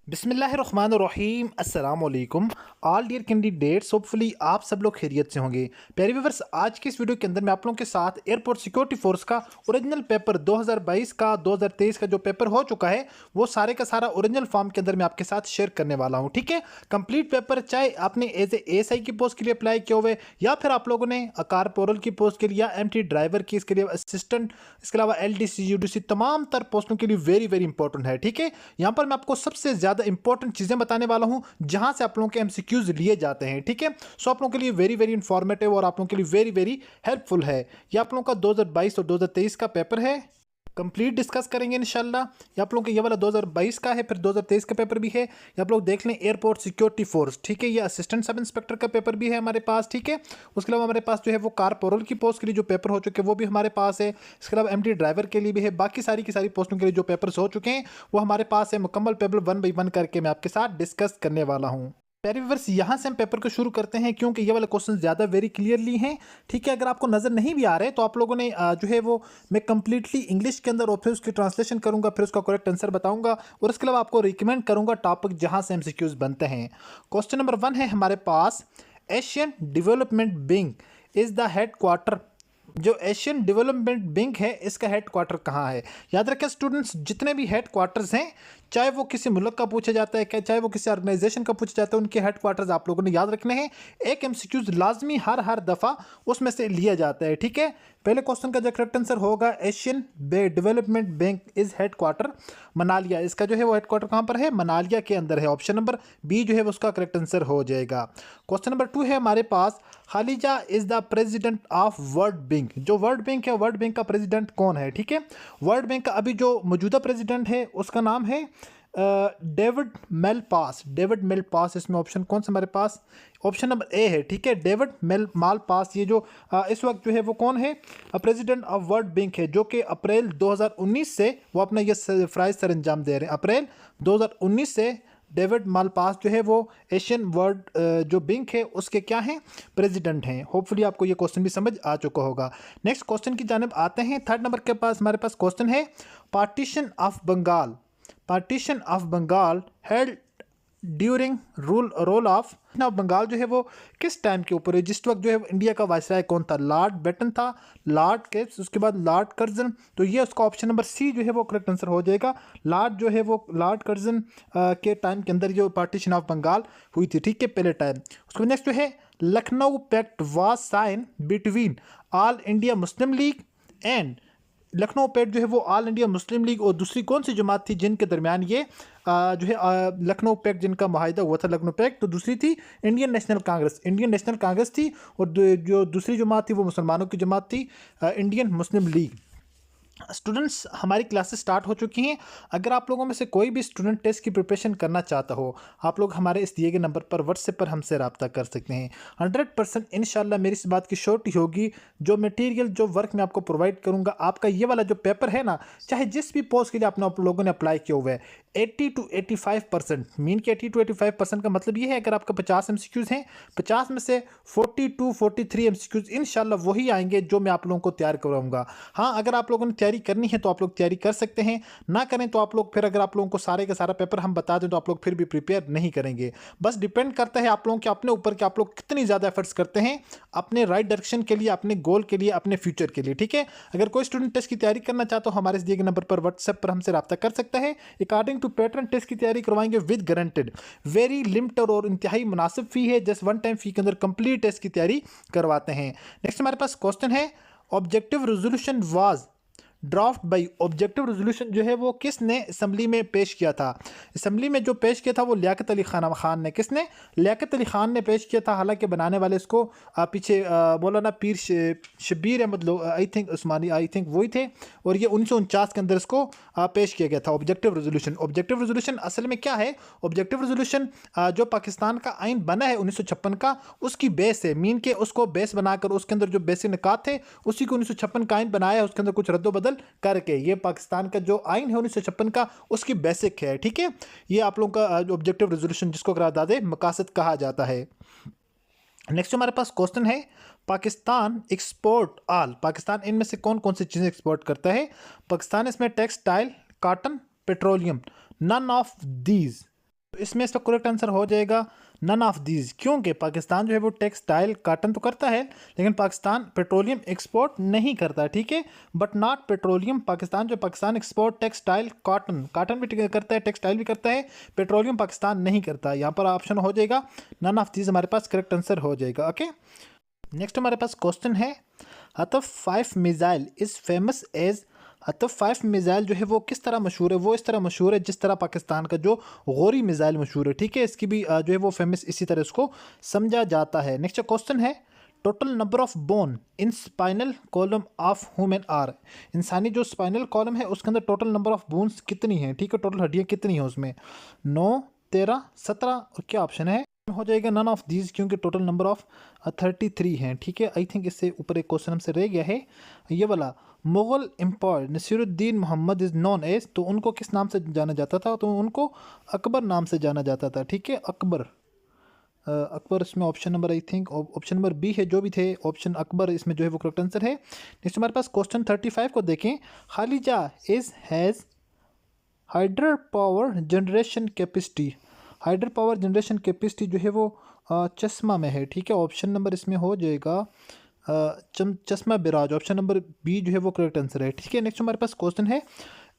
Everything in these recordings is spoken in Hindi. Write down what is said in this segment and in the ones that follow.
बिस्मिल्लाहिर्रहमानिर्रहीम अस्सलाम वालेकुम ऑल डियर कैंडिडेट्स। होपफुली आप सब लोग खैरियत से होंगे। प्यारे व्यूअर्स, आज के इस वीडियो के अंदर मैं आप लोगों के साथ एयरपोर्ट सिक्योरिटी फोर्स का ओरिजिनल पेपर 2022 का 2023 का जो पेपर हो चुका है वो सारे का सारा ओरिजिनल फॉर्म के अंदर मैं आपके साथ शेयर करने वाला हूँ। ठीक है, कंप्लीट पेपर, चाहे आपने एज एएसआई की पोस्ट के लिए अप्लाई किया हुए या फिर आप लोगों ने कारपोरल की पोस्ट के लिए या एमटी ड्राइवर की, इसके लिए असिस्टेंट, इसके अलावा एलडीसी यूडीसी तमाम तर पोस्टों के लिए वेरी वेरी इंपॉर्टेंट है। ठीक है, यहाँ पर मैं आपको सबसे ज्यादा इंपॉर्टेंट चीजें बताने वाला हूं जहां से आप लोगों के एमसीक्यूज लिए जाते हैं। ठीक है, सो आप लोगों के लिए वेरी वेरी इंफॉर्मेटिव और आप लोगों के लिए वेरी वेरी हेल्पफुल है। ये आप लोगों का 2022 और 2023 का पेपर है, कंप्लीट डिस्कस करेंगे इंशाल्लाह। ये आप लोगों के ये वाला 2022 का है, फिर 2023 का पेपर भी है। ये आप लोग देख लें, एयरपोर्ट सिक्योरिटी फोर्स। ठीक है, ये असिस्टेंट सब इंस्पेक्टर का पेपर भी है हमारे पास। ठीक है, उसके अलावा हमारे पास जो है वो कारपोरल की पोस्ट के लिए जो पेपर हो चुके हैं वो भी हमारे पास है। इसके अलावा एमटी ड्राइवर के लिए भी है। बाकी सारी की सारी पोस्टों के लिए जो पेपर्स हो चुके हैं वो हमारे पास है। मुकम्मल पेपर 1 बाई 1 करके मैं आपके साथ डिस्कस करने वाला हूँ। प्यारे व्यूअर्स, यहाँ से हम पेपर को शुरू करते हैं क्योंकि ये वाले क्वेश्चन ज़्यादा वेरी क्लियरली हैं। ठीक है, अगर आपको नज़र नहीं भी आ रहे तो आप लोगों ने जो है वो मैं कंप्लीटली इंग्लिश के अंदर और फिर उसकी ट्रांसलेशन करूंगा, फिर उसका करेक्ट आंसर बताऊंगा और उसके अलावा आपको रिकमेंड करूंगा टॉपिक जहाँ से एमसीक्यूज बनते हैं। क्वेश्चन नंबर 1 है हमारे पास, Asian Development Bank is the headquarter. जो एशियन डेवलपमेंट बैंक है इसका हेड क्वार्टर कहाँ है? याद रखें स्टूडेंट्स, जितने भी हेड क्वार्टर्स हैं, चाहे वो किसी मुल्क का पूछा जाता है, चाहे वो किसी ऑर्गेनाइजेशन का पूछा जाता है, उनके हेड क्वार्टर्स आप लोगों ने याद रखने हैं। एक एमसीक्यूज लाजमी हर दफ़ा उसमें से लिया जाता है। ठीक है, पहले क्वेश्चन का जो करेक्ट आंसर होगा, Asian Development Bank is headquarter Manila. इसका जो है वो हेड क्वार्टर कहाँ पर है? मनालिया के अंदर है। ऑप्शन नंबर बी जो है वो उसका करेक्ट आंसर हो जाएगा। क्वेश्चन नंबर 2 है हमारे पास, खालिजा is the president of World Bank. जो वर्ल्ड बैंक है, वर्ल्ड बैंक का प्रेसिडेंट कौन है? ठीक है, वर्ल्ड बैंक का अभी जो मौजूदा प्रेसिडेंट है उसका नाम है डेविड मेलपास। डेविड मेलपास, इसमें ऑप्शन कौन सा हमारे पास? ऑप्शन नंबर ए है। ठीक है, डेविड मालपास, ये जो इस वक्त जो है वो कौन है? प्रेसिडेंट ऑफ वर्ल्ड बैंक है, जो कि अप्रैल 2019 से वो अपना ये फ़राइज़ सर अंजाम दे रहे हैं। अप्रैल 2019 से डेविड मालपास जो है वो एशियन वर्ल्ड जो बैंक है उसके क्या हैं? प्रेसिडेंट हैं। होपफुली आपको ये क्वेश्चन भी समझ आ चुका होगा। नेक्स्ट क्वेश्चन की जानिब आते हैं। थर्ड नंबर के पास हमारे पास क्वेश्चन है, partition of Bengal. Partition of Bengal held during role of Bengal जो है वो किस टाइम के ऊपर है? जिस वक्त जो है इंडिया का वायसराय कौन था? लॉर्ड बेटन था, लॉर्ड केप्स, उसके बाद लॉर्ड कर्जन। तो ये उसका ऑप्शन नंबर सी जो है वो करेक्ट आंसर हो जाएगा। लॉर्ड जो है वो लॉर्ड कर्जन के टाइम के अंदर जो पार्टीशन ऑफ बंगाल हुई थी। ठीक है, पहले टाइम। उसके नेक्स्ट जो है, Lucknow pact was signed between all India Muslim League and, Lucknow pact जो है वो ऑल इंडिया मुस्लिम लीग और दूसरी कौन सी जमात थी जिनके दरमियान ये जो है लखनऊ पैक्ट जिनका मुआहिदा हुआ था? लखनऊ पैक्ट। तो दूसरी थी Indian national Congress. Indian national Congress थी और जो दूसरी जमात थी वो मुसलमानों की जमात थी, इंडियन मुस्लिम लीग। स्टूडेंट्स, हमारी क्लासेस स्टार्ट हो चुकी हैं। अगर आप लोगों में से कोई भी स्टूडेंट टेस्ट की प्रिपरेशन करना चाहता हो, आप लोग हमारे इस दिए गए नंबर पर व्हाट्सएप पर हमसे रब्ता कर सकते हैं। 100% इंशाल्लाह मेरी इस बात की श्योरिटी होगी, जो मटेरियल जो वर्क मैं आपको प्रोवाइड करूंगा, आपका ये वाला जो पेपर है ना, चाहे जिस भी पोस्ट के लिए आपने आप लोगों ने अप्लाई किया हुआ है, 80 to 85%, मीन के 80 to 85% का मतलब ये है, अगर आपका 50 एमसीक्यूज हैं, 50 में से 40 to 43 एमसीक्यूज इंशाल्लाह वही आएंगे जो मैं आप लोगों को तैयार करवाऊंगा। हाँ, अगर आप लोगों ने तैयारी करनी है तो आप लोग तैयारी कर सकते हैं, ना करें तो आप लोग फिर, अगर आप लोगों को सारे का सारा पेपर हम बता दें तो आप लोग फिर भी प्रिपेयर नहीं करेंगे। बस डिपेंड करता है आप लोगों के अपने ऊपर कि आप लोग कितनी ज़्यादा एफर्ट्स करते हैं अपने राइट डायरेक्शन के लिए, अपने गोल के लिए, अपने फ्यूचर के लिए। ठीक है, अगर कोई स्टूडेंट टेस्ट की तैयारी करना चाहता हो, हमारे इस दिए गए नंबर पर व्हाट्सएप पर हमसे रब्ता कर सकता है। अकॉर्डिंग टू पैटर्न टेस्ट की तैयारी करवाएंगे विद गारंटेड, वेरी लिमिटेड और इंतहाई मुनासिब फी है। जस्ट 1 टाइम फी के अंदर कंप्लीट टेस्ट की तैयारी करवाते हैं। नेक्स्ट हमारे पास क्वेश्चन है, objective resolution was draft by. Objective resolution जो है वो किसने असम्बली में पेश किया था? असम्बली में जो पेश किया था वो लियाकत अली खान ने। किसने? लियाकत अली खान ने पेश किया था। हालांकि बनाने वाले इसको पीछे Maulana Pir Shabbir Ahmad I think Usmani, I think वही थे, और ये 1949 के अंदर इसको पेश किया गया था ऑब्जेक्टिव रेजोल्यूशन। ऑब्जेक्टिव रेजोल्यूशन असल में क्या है? ऑब्जेक्टिव रेजोल्यूशन जो पाकिस्तान का आइन बना है 1956 का, उसकी बेस है, मीन के उसको बेस बनाकर उसके अंदर जो बेसिक निकात थे उसी को 1956 का आइन बनाया है, उसके अंदर कुछ रद्दोबदल करके ये पाकिस्तान का जो आइन है 1956 का उसकी बेसिक है। ठीक है, ये आप लोगों का ऑब्जेक्टिव रेजोल्यूशन जिसको करारदादे मकासद कहा जाता है। नेक्स्ट हमारे पास क्वेश्चन है, पाकिस्तान एक्सपोर्ट ऑल। पाकिस्तान इनमें से कौन कौन सी चीज़ें एक्सपोर्ट करता है? पाकिस्तान इसमें textile, cotton, petroleum, none of these. तो इसमें इसका करेक्ट आंसर हो जाएगा नन ऑफ दीज, क्योंकि पाकिस्तान जो है वो टेक्सटाइल कॉटन तो करता है लेकिन पाकिस्तान पेट्रोलियम एक्सपोर्ट नहीं करता, ठीक है। But not petroleum, Pakistan export textile cotton, cotton भी करता है, टेक्सटाइल भी करता है, पेट्रोलियम पाकिस्तान नहीं करता। यहाँ पर ऑप्शन हो जाएगा नन ऑफ दीज, हमारे पास करेक्ट आंसर हो जाएगा। ओके, नेक्स्ट हमारे पास क्वेश्चन है Hatf 5 missile is famous as, Hatf 5 missile जो है वो किस तरह मशहूर है? वो इस तरह मशहूर है जिस तरह पाकिस्तान का जो गौरी मिसाइल मशहूर है, ठीक है। इसकी भी जो है वो फेमस इसी तरह इसको समझा जाता है। नेक्स्ट क्वेश्चन है total number of bone in spinal column of human or, इंसानी जो स्पाइनल कॉलम है उसके अंदर टोटल नंबर ऑफ बोन्स कितनी हैं, ठीक है, टोटल हड्डियाँ कितनी हैं उसमें? 9, 13, 17 और क्या ऑप्शन है? हो जाएगा नन ऑफ दीज, क्योंकि टोटल नंबर ऑफ 33 हैं, ठीक है। आई थिंक इससे ऊपर एक क्वेश्चन हमसे रह गया है, ये वाला। Mughal empire Nasiruddin Muhammad is known as, तो उनको किस नाम से जाना जाता था? तो उनको अकबर नाम से जाना जाता था, ठीक है, अकबर। अकबर इसमें option number, I think option number B है, जो भी थे ऑप्शन अकबर इसमें जो है वो करेक्ट आंसर है। नेक्स्ट हमारे पास क्वेश्चन 35 को देखें। खालिजा is has hydropower generation capacity, hydropower generation capacity जो है वो चश्मा में है, ठीक है। ऑप्शन नंबर इसमें हो जाएगा चश्मा बिराज, ऑप्शन नंबर बी जो है वो करेक्ट आंसर है, ठीक है। नेक्स्ट हमारे पास क्वेश्चन है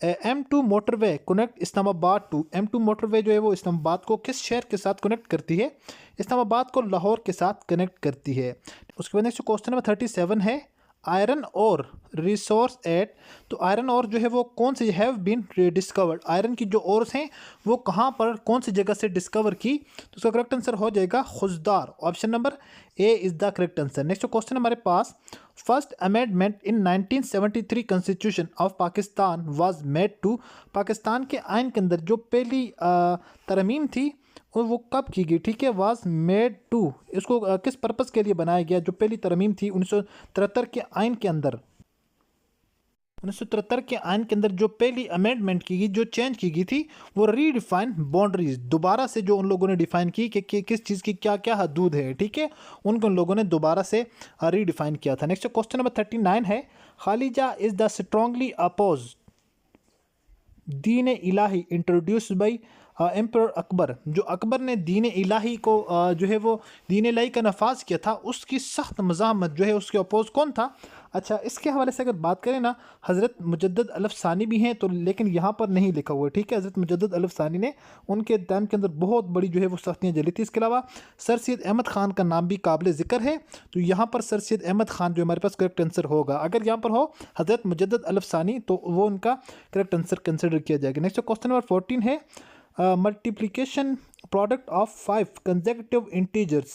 M2 motorway connect Islamabad to, M2 motorway जो है वो इस्लामाबाद को किस शहर के साथ कनेक्ट करती है? इस्लामाबाद को लाहौर के साथ कनेक्ट करती है। उसके बाद नेक्स्ट क्वेश्चन नंबर 37 है आयरन और रिसोर्स एट, तो आयरन और जो है वो कौन से हैव बीन डिस्कवर्ड, आयरन की जो ओर्स हैं वो कहाँ पर कौन सी जगह से डिस्कवर की? तो उसका करेक्ट आंसर हो जाएगा Khuzdar, option number A is the correct answer. Next question हमारे पास first amendment in 1973 constitution of Pakistan was made to, Pakistan के आइन के अंदर जो पहली तरमीम थी वो कब की गई, ठीक है, वाज मेड टू, इसको किस पर्पज़ के लिए बनाया गया? जो पहली तरमीम थी 1973 के आइन के अंदर, 1973 के आइन के अंदर जो पहली अमेंडमेंट की गई, जो चेंज की गई थी, वो रीडिफाइन बाउंड्रीज, दोबारा से जो उन लोगों ने डिफाइन की कि किस चीज़ की क्या क्या हदूद है, ठीक है, उनको उन लोगों ने दोबारा से रीडिफाइन किया था। नेक्स्ट क्वेश्चन नंबर 39 है खालिजा is the strongly oppose Deen Ilahi introduce by emperor Akbar, जो अकबर ने दीन इलाही को जो है वो दीन इलाही का नफाज किया था, उसकी सख्त मज़ाहमत जो है उसके अपोज कौन था? अच्छा, इसके हवाले से अगर बात करें ना, हज़रत मुजद्दद अलफ़सानी भी हैं, तो लेकिन यहाँ पर नहीं लिखा हुआ है, ठीक है। हज़रत मुजद्दद अलफ़सानी ने उनके टाइम के अंदर बहुत बड़ी जो है वो सख्तियाँ झेली थी। इसके अलावा सर सैयद अहमद ख़ान का नाम भी काबिल ज़िक्र है, तो यहाँ पर सर सैयद अहमद ख़ान जो हमारे पास करेक्ट आंसर होगा। अगर यहाँ पर हो हज़रत मुजद्दद अलफ़सानी तो वो उनका करेक्ट आंसर कंसिडर किया जाएगा। नेक्स्ट क्वेश्चन नंबर 14 है multiplication product of 5 consecutive integers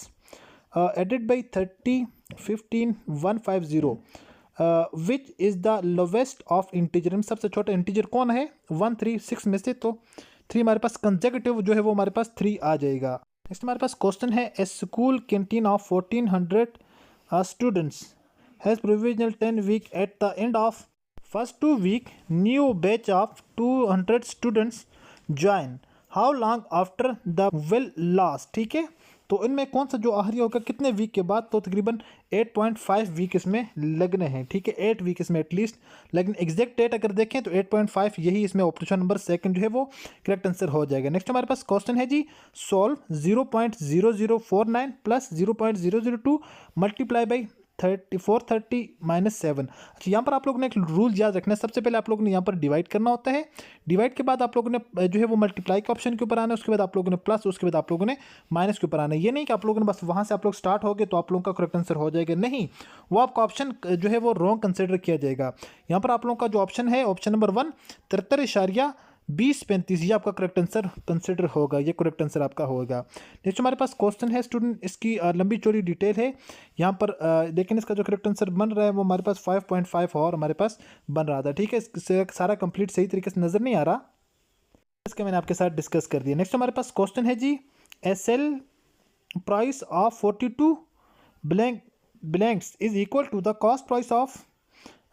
added by 30, 15, 150 which is the lowest of integer, में सबसे छोटा इंटीजर कौन है 1, 3, 6 में से? तो 3 हमारे पास कंसेक्यूटिव जो है वो हमारे पास 3 आ जाएगा। नेक्स्ट हमारे पास क्वेश्चन है a school canteen of 1400 students has provisional 10 week at the end of first 2 week new batch of 200 students join, how long after the will last, ठीक है। तो इनमें कौन सा जो आखिरी होगा कितने वीक के बाद? तो तकरीबन 8.5 वीक इसमें लगने हैं, ठीक है, 8 वीक इसमें एटलीस्ट। लेकिन एग्जैक्ट डेट अगर देखें तो 8.5 यही इसमें ऑप्शन नंबर सेकंड जो है वो करेक्ट आंसर हो जाएगा। नेक्स्ट हमारे पास क्वेश्चन है जी सॉल्व 0.0049 प्लस 0.002 मल्टीप्लाई बाई 430 -7। अच्छा, यहाँ पर आप लोगों ने एक रूल याद रखना है, सबसे पहले आप लोगों ने यहाँ पर डिवाइड करना होता है, डिवाइड के बाद आप लोगों ने जो है वो मल्टीप्लाई के ऑप्शन के ऊपर आना है, उसके बाद आप लोगों ने प्लस, उसके बाद आप लोगों ने माइनस के ऊपर आना है। ये नहीं कि आप लोगों ने बस वहाँ से आप लोग स्टार्ट हो गए तो आप लोगों का करेक्ट आंसर हो जाएगा, नहीं, वो आपका ऑप्शन जो है वो रॉन्ग कंसिडर किया जाएगा। यहाँ पर आप लोगों का जो ऑप्शन है ऑप्शन नंबर 1 73.2035 ये आपका करेक्ट आंसर कंसिडर होगा, ये करेक्ट आंसर आपका होगा। नेक्स्ट हमारे पास क्वेश्चन है स्टूडेंट, इसकी लंबी चौड़ी डिटेल है यहाँ पर, लेकिन इसका जो करेक्ट आंसर बन रहा है वो हमारे पास 5.5 और हमारे पास बन रहा था, ठीक है। इससे सारा कंप्लीट सही तरीके से नज़र नहीं आ रहा, इसके मैंने आपके साथ डिस्कस कर दिया। नेक्स्ट हमारे पास क्वेश्चन है जी SL price of 42 blanks is equal to the cost price of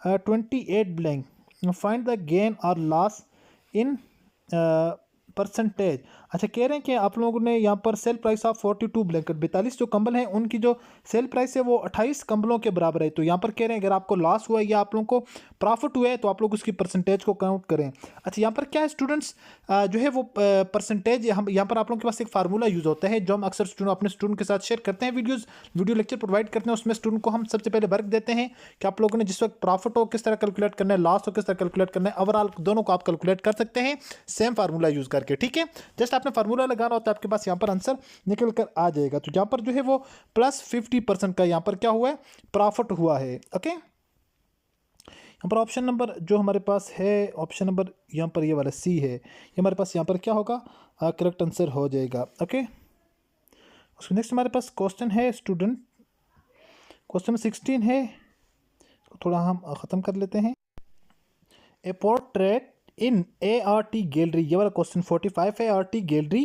28 blank, find the gain और लॉस इन परसेंटेज। अच्छा, कह रहे हैं कि आप लोगों ने यहाँ पर सेल प्राइस ऑफ 42 ब्लैंकेट, 42 जो कंबल हैं उनकी जो सेल प्राइस है वो 28 कंबलों के बराबर है। तो यहाँ पर कह रहे हैं अगर आपको लॉस हुआ है या आप लोगों को प्रॉफिट हुआ है तो आप लोग उसकी परसेंटेज को काउंट करें। अच्छा, यहाँ पर क्या है स्टूडेंट्स, जो है वो परसेंटेज, हम यहाँ पर आप लोगों के पास एक फार्मूला यूज़ होता है जो हम अक्सर अपने स्टूडेंट के साथ शेयर करते हैं, वीडियो लेक्चर प्रोवाइड करते हैं। उसमें स्टूडेंट को हम सबसे पहले वर्क देते हैं कि आप लोगों ने जिस वक्त प्रॉफिट हो किस तरह कैलकुलेट करना है, लॉस हो किस तरह कैलकुलेट करना है, ओवरऑल दोनों को आप कैलकुलेट कर सकते हैं सेम फार्मूला यूज़ करके। ठीक है, जस्ट आपने फार्मूला लगाना होता है, आपके पास यहाँ पर आंसर निकल कर आ जाएगा। तो यहाँ पर जो है वो +50% का यहाँ पर क्या हुआ है, प्रॉफिट हुआ है। ओके, यहाँ पर ऑप्शन नंबर जो हमारे पास है, ऑप्शन नंबर यहाँ पर ये वाला सी है, ये हमारे पास यहाँ पर क्या होगा, करेक्ट आंसर हो जाएगा। ओके, उसके नेक्स्ट हमारे पास क्वेश्चन है स्टूडेंट, क्वेश्चन नंबर 16 है, इसको थोड़ा हम ख़त्म कर लेते हैं। ए पोर्ट्रेट इन ART गैलरी, ये वाला क्वेश्चन 45 है। ART gallery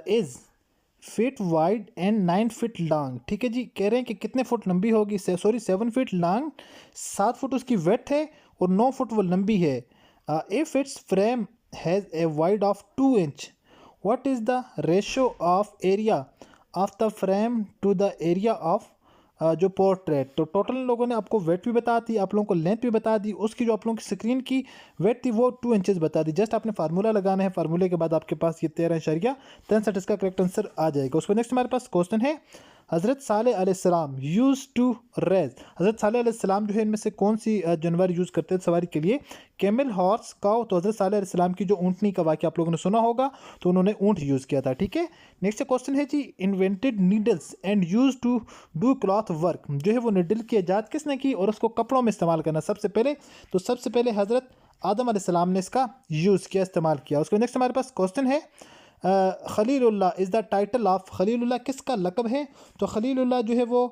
is feet wide and 9 feet long. ठीक है जी, कह रहे हैं कि कितने फुट लंबी होगी, 7 फीट लॉन्ग, 7 फुट उसकी वेथ है और 9 फुट वो लंबी है। If its frame has a wide of 2 inch, what is the ratio of area of the frame to the area of जो पोर्ट्रेट। तो टोटल लोगों ने आपको वेट भी बता दी, आप लोगों को लेंथ भी बता दी, उसकी जो आप लोगों की स्क्रीन की वेट थी वो 2 इंचेस बता दी। जस्ट आपने फार्मूला लगाना है, फार्मूले के बाद आपके पास ये 13.63 इसका करेक्ट आंसर आ जाएगा। उसको नेक्स्ट हमारे पास क्वेश्चन है, हज़रत सालेह अलैहिस्सलाम यूज़ टू रेज, हज़रत सालेह अलैहिस्सलाम जो है इनमें से कौन सी जानवर यूज़ करते हैं सवारी के लिए, कैमल, हॉर्स, काउ। तो हज़रत सालेह अलैहिस्सलाम की जो ऊँटनी का वाक़या आप लोगों ने सुना होगा, तो उन्होंने ऊँट यूज़ किया था। ठीक है, नेक्स्ट क्वेश्चन है जी, invented needles and use to do cloth work, जो है वो नीडल की ईजाद किसने की और उसको कपड़ों में इस्तेमाल करना सबसे पहले, तो सबसे पहले हज़रत आदम अलैहिस्सलाम ने इसका यूज़ किया, इस्तेमाल किया। उसके नेक्स्ट हमारे पास क्वेश्चन है, Khalilullah is the title of, Khalilullah किसका लक़ब है, तो खलीलुल्लाह जो है वो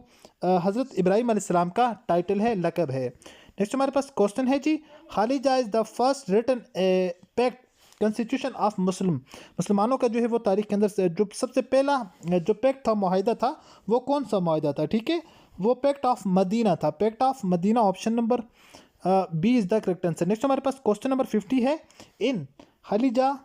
हज़रत इब्राहीम अलैहिस्सलाम का टाइटल है, लक़ब है। नेक्स्ट हमारे पास क्वेश्चन है जी, खालिजा is the first written pact constitution of मुसलमानों का जो है वो तारीख के अंदर से जो सबसे पहला जो पैक्ट था, मुआहिदा था, वो कौन सा मुआहिदा था। ठीक है, वो पैक्ट ऑफ मदीना था, pact of Medina. Option number B is the correct answer. Next हमारे पास क्वेश्चन नंबर 50 है, इन खालिजा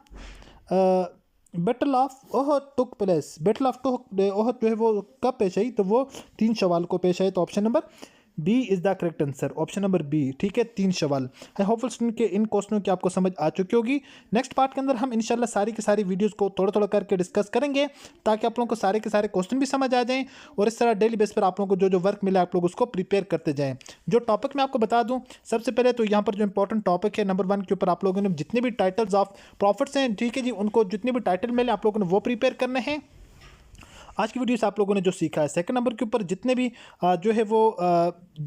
battle of Uhud took place, battle of Uhud जो है वो कब पेश आई, तो वो 3 शवाल को पेश आई। तो option number B is the correct answer, option number B. ठीक है, 3 शवाल। आई होपफुल स्टूडेंट के इन क्वेश्चनों की आपको समझ आ चुकी होगी। नेक्स्ट पार्ट के अंदर हम इंशाल्लाह सारी की सारी वीडियोस को थोड़ा थोड़ा करके डिस्कस करेंगे ताकि आप लोगों को सारे के सारे क्वेश्चन भी समझ आ जाएं और इस तरह डेली बेस पर आप लोगों को जो वर्क मिला आप लोग उसको प्रिपेयर करते जाएँ। जो टॉपिक मैं आपको बता दूँ, सबसे पहले तो यहाँ पर जो इंपॉर्टेंट टॉपिक है नंबर 1 के ऊपर आप लोगों ने जितने भी टाइटल्स ऑफ प्रॉफिट्स हैं, ठीक है जी, उनको जितने भी टाइटल मिले आप लोगों ने वो प्रिपेयर करने हैं। आज की वीडियो से आप लोगों ने जो सीखा है, सेकंड नंबर के ऊपर जितने भी जो है वो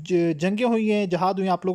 जंगें हुई हैं, जहाद हुई हैं, आप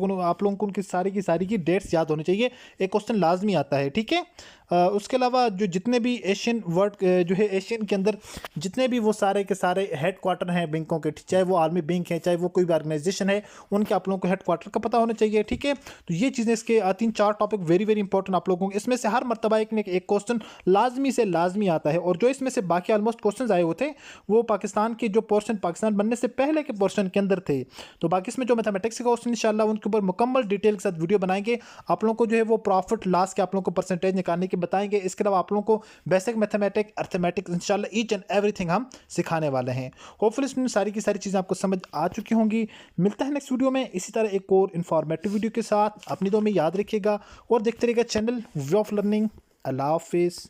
लोगों को उनकी सारी की डेट्स याद होनी चाहिए, एक क्वेश्चन लाजमी आता है। ठीक है, उसके अलावा जो जितने भी एशियन वर्ल्ड जो है एशियन के अंदर जितने भी वो सारे के सारे हेड क्वार्टर हैं बैंकों के, चाहे वो आर्मी बैंक है, चाहे वो कोई भी ऑर्गेनाइजेशन है, उनके आप लोगों को हेड क्वार्टर का पता होना चाहिए। ठीक है, तो ये चीज़ें इसके 3-4 टॉपिक वेरी वेरी इंपॉर्टेंट आप लोगों को, इसमें से हर मरतबा एक क्वेश्चन लाजमी से लाजमी आता है। और जो इसमें से बाकी ऑलमोस्ट क्वेश्चन आए हुए थे वो पाकिस्तान के जो पोर्शन पाकिस्तान बनने से पहले के पोर्शन के अंदर थे। तो बाकी इसमें जो मैथमेटिक्स के क्वेश्चन इंशाल्लाह उनके ऊपर मुकम्मल डिटेल के साथ वीडियो बनाएंगे, आप लोगों को जो है वो प्रॉफिट लॉस के आप लोगों को परसेंटेज निकालने के बताएंगे। इसके अलावा आप लोगों को बेसिक मैथमेटिक्स, अर्थमेटिक्स इंशाल्लाह ईच एंड एवरीथिंग हम सिखाने वाले हैं। होपफुली इसमें सारी की सारी चीज़ें आपको समझ आ चुकी होंगी। मिलता है नेक्स्ट वीडियो में इसी तरह एक और इन्फॉर्मेटिव वीडियो के साथ। अपनी दुआ में याद रखिएगा और देखते रहिएगा चैनल वे ऑफ लर्निंग। अल्लाह हाफिज़।